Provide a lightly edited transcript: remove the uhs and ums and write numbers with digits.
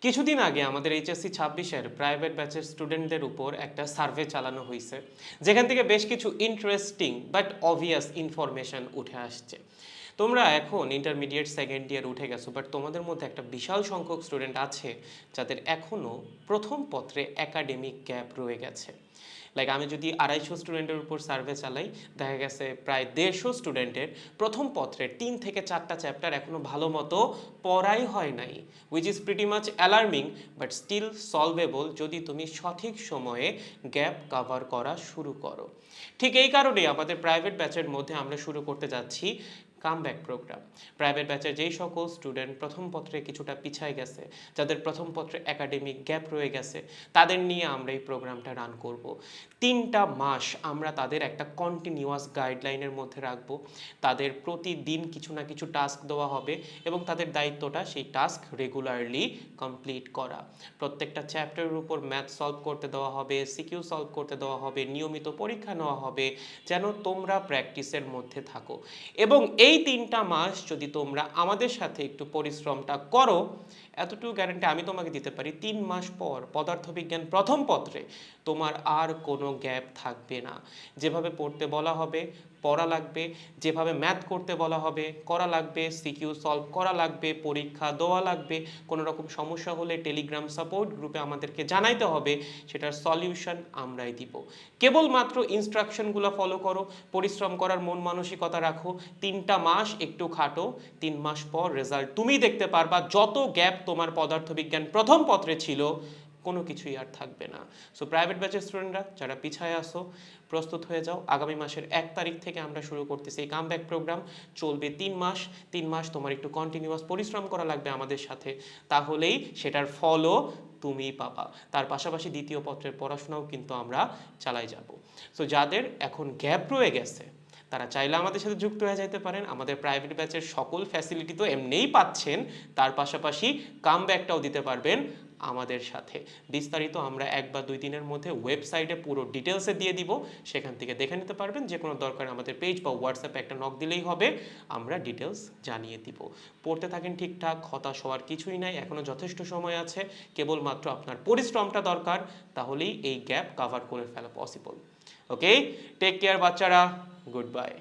কিছুদিন আগে আমাদের এইচএসসি 26-এর প্রাইভেট ব্যাচের স্টুডেন্টদের উপর একটা সার্ভে চালানো হয়েছে, যেখান থেকে বেশ কিছু ইন্টারেস্টিং বাট অবভিয়াস ইনফরমেশন উঠে আসছে। তোমরা এখন ইন্টারমিডিয়েট সেকেন্ড ইয়ার উঠে গেছো, বাট তোমাদের মধ্যে একটা বিশাল সংখ্যক স্টুডেন্ট আছে যাদের এখনও প্রথম পত্রে একাডেমিক গ্যাপ রয়ে গেছে। লাইক আমি যদি 250 স্টুডেন্টের উপর সার্ভে চালাই, দেখা গেছে প্রায় 150 স্টুডেন্টের প্রথম পত্রের 3 থেকে 4টা চ্যাপ্টার এখনও ভালো মতো পড়াই হয় নাই, which is pretty much alarming but still solvable যদি তুমি সঠিক সময়ে গ্যাপ কভার করা শুরু করো। ঠিক এই কারণেই আমাদের প্রাইভেট ব্যাচের মধ্যে আমরা শুরু করতে যাচ্ছি কামব্যাক প্রোগ্রাম। প্রাইভেট ব্যাচের যেই সকল স্টুডেন্ট প্রথম পত্রে কিছুটা পিছায় গেছে, যাদের প্রথম পত্রে একাডেমিক গ্যাপ রয়ে গেছে, তাদের নিয়ে আমরা এই প্রোগ্রামটা রান করব। 3টা মাস আমরা তাদের একটা কন্টিনিউয়াস গাইডলাইনের মধ্যে রাখবো। তাদের প্রতিদিন কিছু না কিছু টাস্ক দেওয়া হবে এবং তাদের দায়িত্বটা সেই টাস্ক রেগুলারলি কমপ্লিট করা। প্রত্যেকটা চ্যাপ্টারের উপর ম্যাথ সলভ করতে দেওয়া হবে, সিকিউ সলভ করতে দেওয়া হবে, নিয়মিত পরীক্ষা নেওয়া হবে, যেন তোমরা প্র্যাকটিসের মধ্যে থাকো। এবং এই 3টা মাস যদি তোমরা আমাদের সাথে একটু পরিশ্রমটা করো, এতটুকু গ্যারান্টি আমি তোমাকে দিতে পারি, 3 মাস পর পদার্থবিজ্ঞান প্রথম পত্রে তোমার আর কোনো গ্যাপ থাকবে না। যেভাবে পড়তে বলা হবে পড়া লাগবে, যেভাবে ম্যাথ করতে বলা হবে করা লাগবে, সিকিউ সলভ করা লাগবে, পরীক্ষা দেওয়া লাগবে। কোনো রকম সমস্যা হলে টেলিগ্রাম সাপোর্ট গ্রুপে আমাদেরকে জানাইতে হবে, সেটার সলিউশন আমরাই দিব। কেবলমাত্র ইনস্ট্রাকশনগুলো ফলো করো, পরিশ্রম করার মন মানসিকতা রাখো, 3টা মাস একটু খাটো, 3 মাস পর রেজাল্ট তুমি দেখতে পারবা। যত গ্যাপ তোমার পদার্থবিজ্ঞান প্রথম পত্রে ছিল, কোনো কিছুই আর থাকবে না। সো প্রাইভেট ব্যাচের স্টুডেন্টরা যারা পিছায় আসো, প্রস্তুত হয়ে যাও। আগামী মাসের 1 তারিখ থেকে আমরা শুরু করতেছি এই কামব্যাক প্রোগ্রাম। চলবে 3 মাস। 3 মাস তোমার একটু কন্টিনিউয়াস পরিশ্রম করা লাগবে আমাদের সাথে, তাহলেই সেটার ফলও তুমি পাবা। তার পাশাপাশি দ্বিতীয় পত্রের পড়াশোনাও কিন্তু আমরা চালাই যাব। সো যাদের এখন গ্যাপ রয়ে গেছে, তারা চাইলে আমাদের সাথে যুক্ত হয়ে যেতে পারেন। আমাদের প্রাইভেট ব্যাচের সকল ফ্যাসিলিটি তো এমনিই পাচ্ছেন, তার পাশাপাশি কামব্যাকটাও দিতে পারবেন আমাদের সাথে। বিস্তারিত আমরা 1 বা 2 দিনের মধ্যে ওয়েবসাইটে পুরো ডিটেলসে দিয়ে দিব, সেখান থেকে দেখে নিতে পারবেন। যে কোনো দরকার আমাদের পেজ বা হোয়াটসঅ্যাপে একটা নক দিলেই হবে, আমরা ডিটেলস জানিয়ে দিব। পড়তে থাকেন ঠিকঠাক, হতাশ হওয়ার কিছুই নাই, এখনও যথেষ্ট সময় আছে। কেবলমাত্র আপনার পরিশ্রমটা দরকার, তাহলেই এই গ্যাপ কভার করে ফেলা পসিবল। ওকে, টেক কেয়ার বাচ্চারা, গুড বাই।